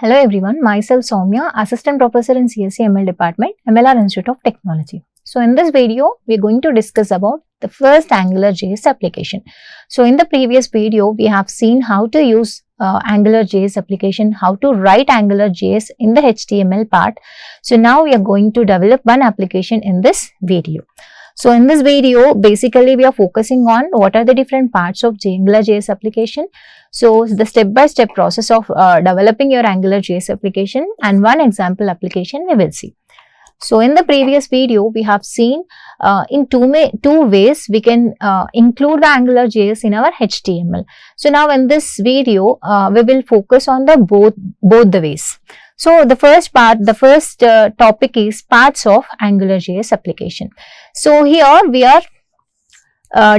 Hello everyone, myself Sowmya, Assistant Professor in CSE AIML Department, MLR Institute of Technology. So in this video, we are going to discuss about the first AngularJS application. So in the previous video, we have seen how to use AngularJS application, how to write AngularJS in the HTML part. So now we are going to develop one application in this video. So in this video, basically we are focusing on what are the different parts of AngularJS application. So the step-by-step process of developing your AngularJS application and one example application we will see. So in the previous video, we have seen in two ways we can include the AngularJS in our HTML. So now in this video, we will focus on the both the ways. So the first topic is parts of AngularJS application. So here we are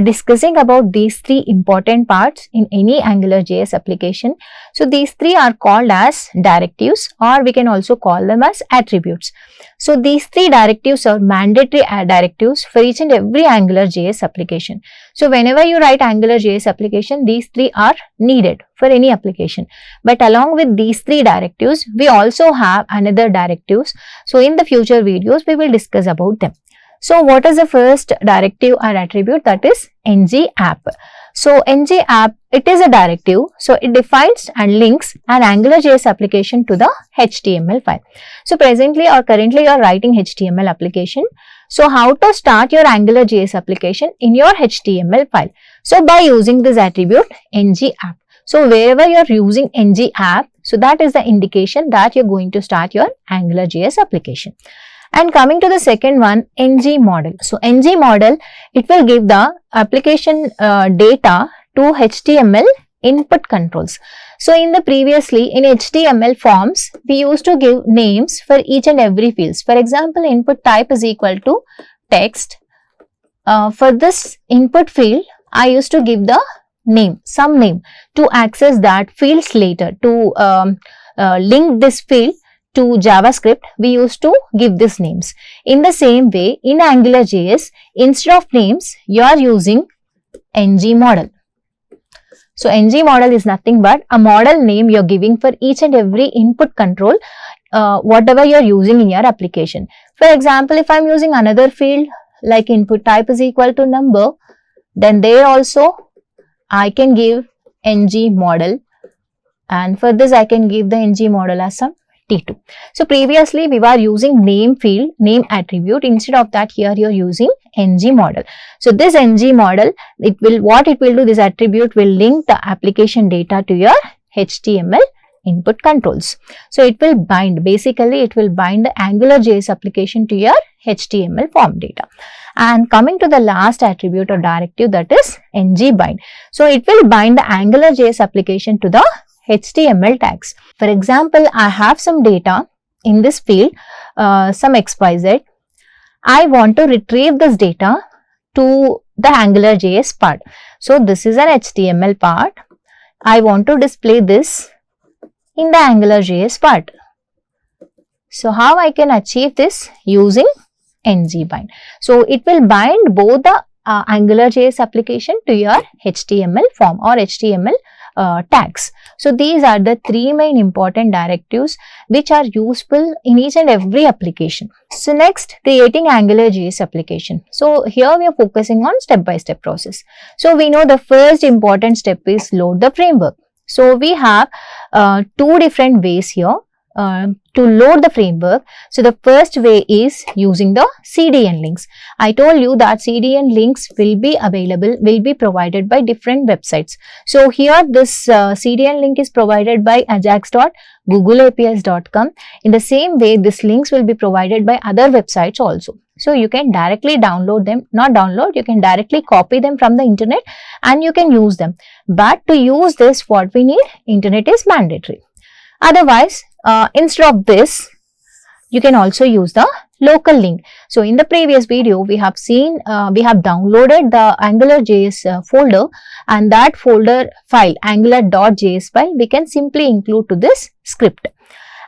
discussing about these three important parts in any AngularJS application. So these three are called as directives, or we can also call them as attributes. So these three directives are mandatory directives for each and every AngularJS application. So whenever you write AngularJS application, these three are needed for any application. But along with these three directives, we also have another directives. So in the future videos, we will discuss about them. So what is the first directive or attribute? That is ng-app. So ng-app, it is a directive. So it defines and links an AngularJS application to the HTML file. So presently or currently you are writing HTML application. So how to start your AngularJS application in your HTML file? So by using this attribute ng-app. So wherever you are using ng-app, so that is the indication that you are going to start your AngularJS application. And coming to the second one, ng-model. So ng-model, it will give the application data to HTML input controls. So in the previously in HTML forms, we used to give names for each and every fields. For example, input type is equal to text. For this input field, I used to give the name, some name to access that fields later. To link this field to JavaScript, we used to give these names. In the same way, in AngularJS, instead of names, you are using ng-model. So ng-model is nothing but a model name you are giving for each and every input control, whatever you are using in your application. For example, if I am using another field like input type is equal to number, then there also I can give ng-model, and for this I can give the ng-model as some T2. So previously we were using name field, name attribute. Instead of that, here you are using ng-model. So this ng-model, what it will do, this attribute will link the application data to your HTML input controls. So it will bind, basically it will bind the AngularJS application to your HTML form data. And coming to the last attribute or directive, that is ng-bind. So it will bind the AngularJS application to the HTML tags. For example, I have some data in this field, some XYZ. I want to retrieve this data to the AngularJS part. So this is an HTML part. I want to display this in the AngularJS part. So how I can achieve this? Using ng-bind. So it will bind both the AngularJS application to your HTML form or HTML tags. So these are the three main important directives which are useful in each and every application. So next, creating AngularJS application. So here we are focusing on step-by-step process. So we know the first important step is load the framework. So we have two different ways here to load the framework. So the first way is using the CDN links. I told you that CDN links will be available, will be provided by different websites. So here this CDN link is provided by ajax.googleapis.com. In the same way, these links will be provided by other websites also. So you can directly download them, not download, you can directly copy them from the internet and you can use them. But to use this, what we need, internet is mandatory. Otherwise, instead of this, you can also use the local link. So in the previous video, we have seen, we have downloaded the AngularJS folder, and that folder file, angular.js file, we can simply include to this script.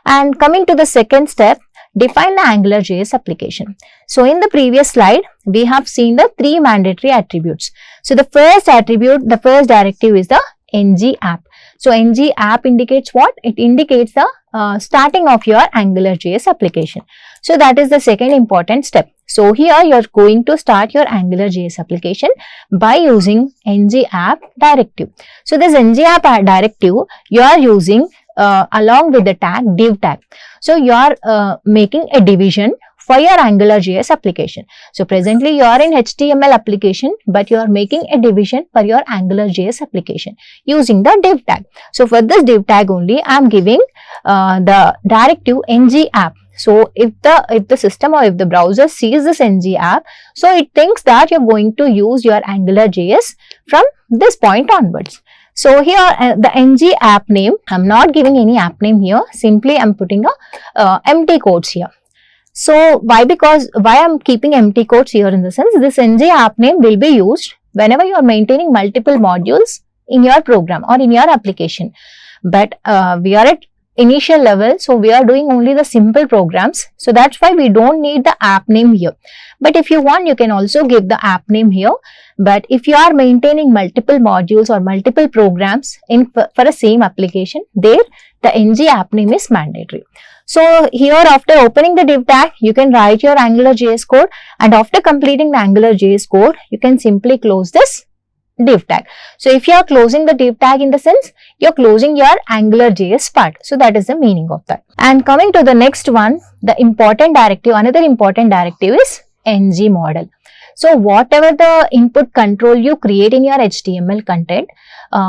And coming to the second step, define the AngularJS application. So in the previous slide, we have seen the three mandatory attributes. So the first attribute, the first directive is the ng-app. So ng app indicates what? It indicates the starting of your AngularJS application. So that is the second important step. So here you are going to start your AngularJS application by using ng app directive. So this ng app directive you are using along with the tag div tag. So you are making a division for your AngularJS application. So presently you are in HTML application, but you are making a division for your AngularJS application using the div tag. So for this div tag only I am giving the directive ng app. So if the system or if the browser sees this ng app, so it thinks that you're going to use your AngularJS from this point onwards. So here the ng app name, I'm not giving any app name here, simply I'm putting a empty quotes here. So why I'm keeping empty quotes here in the sense, this ng app name will be used whenever you are maintaining multiple modules in your program or in your application. But we are at initial level, so we are doing only the simple programs. So that's why we don't need the app name here. But if you want, you can also give the app name here. But if you are maintaining multiple modules or multiple programs for a same application, there the ng app name is mandatory. So here after opening the div tag, you can write your AngularJS code, and after completing the AngularJS code, you can simply close this div tag. So if you are closing the div tag, in the sense you are closing your AngularJS part. So that is the meaning of that. And coming to the next one, the important directive, another important directive is ng model. So whatever the input control you create in your HTML content,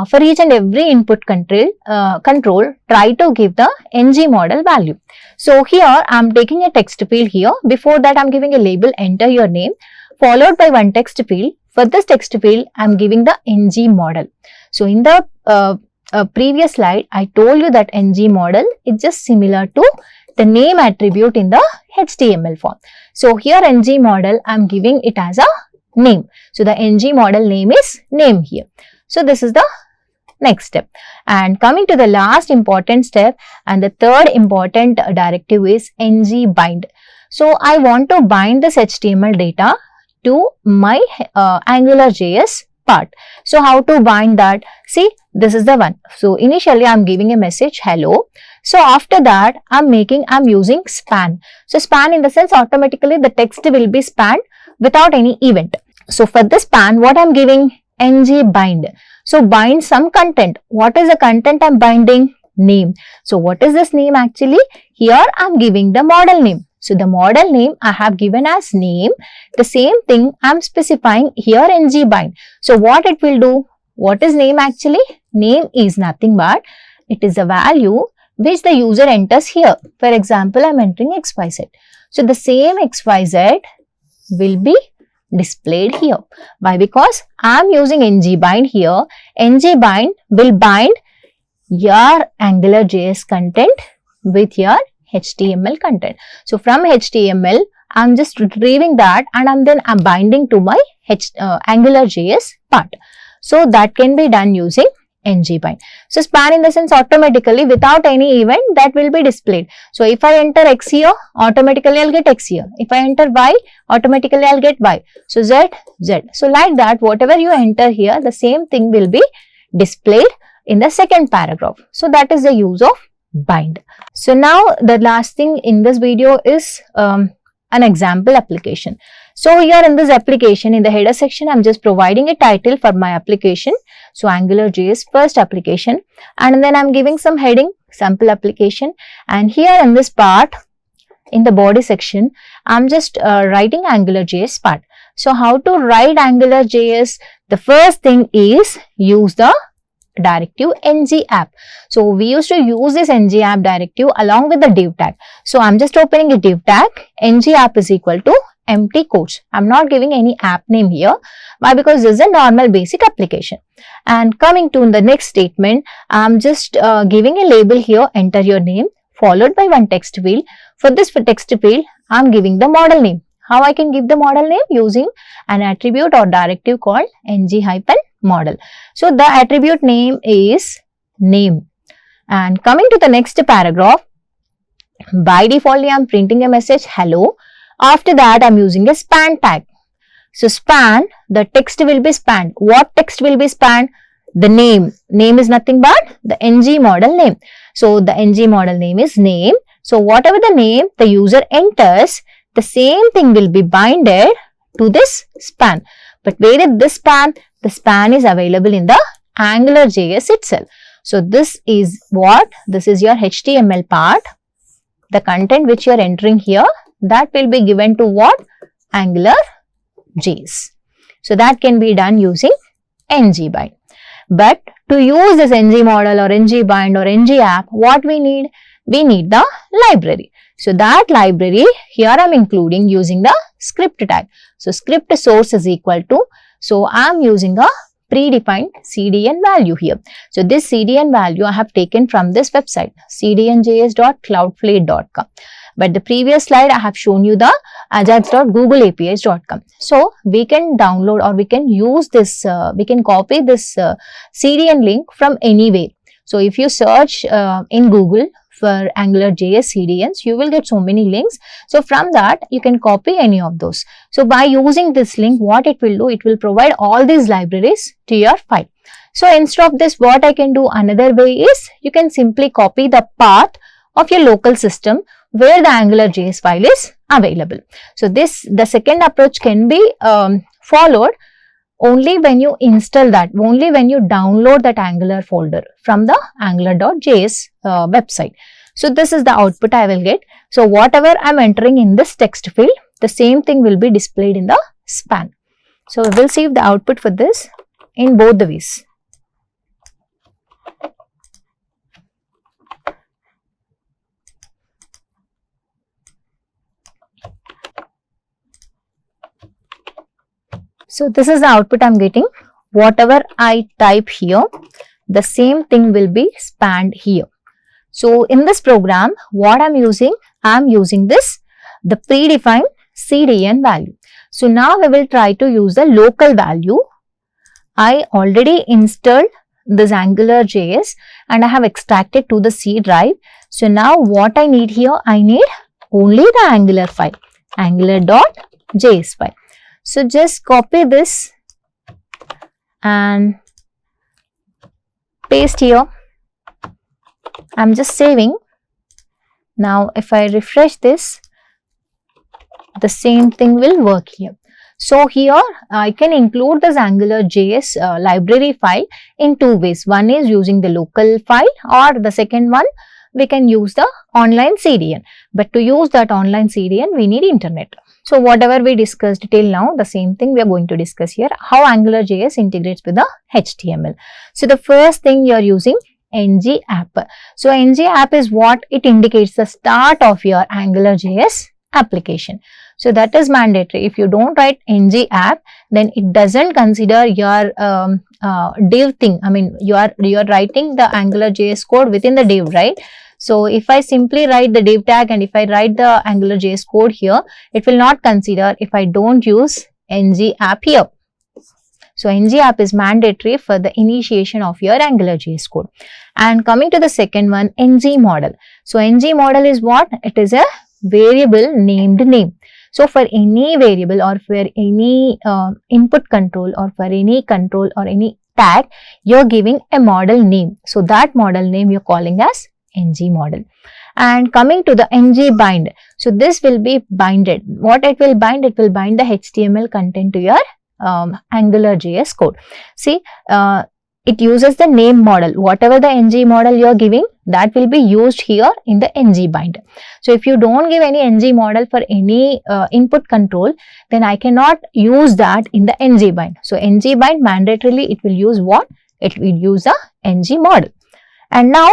for each and every input control, try to give the ng model value. So here I am taking a text field here. Before that I am giving a label, enter your name, followed by one text field. For this text field I am giving the ng model. So in the previous slide I told you that ng model is just similar to the name attribute in the HTML form. So here ng model I am giving it as a name. So the ng model name is name here. So this is the next step. And coming to the last important step and the third important directive is ng bind. So I want to bind this HTML data to my AngularJS part. So how to bind that? See, this is the one. So initially I am giving a message hello. So after that I'm using span. So span in the sense automatically the text will be spanned without any event. So for the span what I'm giving? ng bind. So bind some content. What is the content I'm binding? Name. So what is this name actually? Here I'm giving the model name. So the model name I have given as name. The same thing I'm specifying here ng bind. So what it will do? What is name actually? Name is nothing but it is a value which the user enters here. For example, I'm entering XYZ. So the same XYZ will be displayed here. Why? Because I'm using ng bind here. ng bind will bind your AngularJS content with your HTML content. So from HTML, I'm just retrieving that and I'm binding to my AngularJS part. So that can be done using ng bind. So span in the sense automatically without any event that will be displayed. So if I enter X here, automatically I'll get X here. If I enter Y, automatically I'll get Y. So Z, Z. So like that, whatever you enter here, the same thing will be displayed in the second paragraph. So that is the use of bind. So now the last thing in this video is an example application. So here in this application, in the header section, I'm just providing a title for my application. So AngularJS first application, and then I'm giving some heading, sample application, and here in this part, in the body section, I'm just writing AngularJS part. So how to write AngularJS? The first thing is use the directive ng app. So we used to use this ng app directive along with the div tag. So I'm just opening a div tag, ng app is equal to empty quotes. I'm not giving any app name here. Why? Because this is a normal basic application. And coming to the next statement, I'm just giving a label here, enter your name, followed by one text field. For this text field, I'm giving the model name. How I can give the model name? Using an attribute or directive called ng-model. So the attribute name is name. And coming to the next paragraph, by default I'm printing a message hello. After that I'm using a span tag. So span, the text will be spanned. What text will be spanned? the name is nothing but the ng model name. So the ng model name is name. So whatever the name the user enters, the same thing will be binded to this span. But where is this span? The span is available in the AngularJS itself. So this is what? This is your HTML part. The content which you are entering here, that will be given to what? AngularJS. So that can be done using ngbind. But to use this ng model or ngbind or ng app, what we need? We need the library. So that library here I am including using the script tag. So script source is equal to, so I am using a predefined CDN value here. So this CDN value I have taken from this website, cdnjs.cloudflare.com. But the previous slide I have shown you the ajax.googleapis.com. So we can download or we can use this, we can copy this CDN link from anywhere. So if you search in Google for AngularJS CDNs, you will get so many links. So from that, you can copy any of those. So by using this link, what it will do, it will provide all these libraries to your file. So instead of this, what I can do another way is, you can simply copy the path of your local system where the AngularJS file is available. So the second approach can be followed only when you install that, only when you download that Angular folder from the angular.js website. So this is the output I will get. So whatever I am entering in this text field, the same thing will be displayed in the span. So we will see the output for this in both the ways. So this is the output I am getting. Whatever I type here, the same thing will be spanned here. So in this program, what I am using this, the predefined CDN value. So now we will try to use the local value. I already installed this AngularJS and I have extracted to the C drive. So now what I need here, I need only the Angular file, angular.js file. So just copy this and paste here. I'm just saving. Now if I refresh this, the same thing will work here. So here I can include this AngularJS library file in two ways. One is using the local file, or the second one we can use the online CDN. But to use that online CDN, we need internet. So whatever we discussed till now, the same thing we are going to discuss here, how AngularJS integrates with the HTML. So the first thing you are using ng app. So ng app is what it indicates the start of your AngularJS application. So that is mandatory. If you don't write ng app, then it doesn't consider your div thing. I mean, you are writing the AngularJS code within the div, right? So if I simply write the div tag and if I write the AngularJS code here, it will not consider if I don't use ng app here. So ng app is mandatory for the initiation of your AngularJS code. And coming to the second one, ng model. So ng model is what? It is a variable named name. So for any variable or for any input control or for any control or any tag, you're giving a model name. So that model name you're calling as ng model. And coming to the ng bind. So this will be binded. What it will bind? It will bind the HTML content to your AngularJS code. See, it uses the name model. Whatever the ng model you are giving, that will be used here in the ng bind. So if you don't give any ng model for any input control, then I cannot use that in the ng bind. So ng bind mandatorily it will use what? It will use a ng model. And now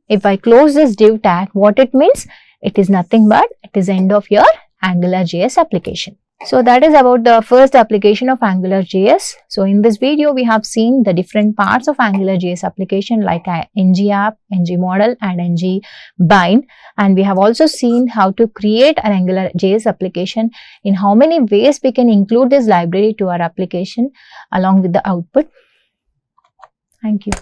if I close this div tag, what it means? It is nothing but it is end of your AngularJS application. So that is about the first application of AngularJS. So in this video, we have seen the different parts of AngularJS application like ng app, ng model and ng bind. And we have also seen how to create an AngularJS application, in how many ways we can include this library to our application along with the output. Thank you.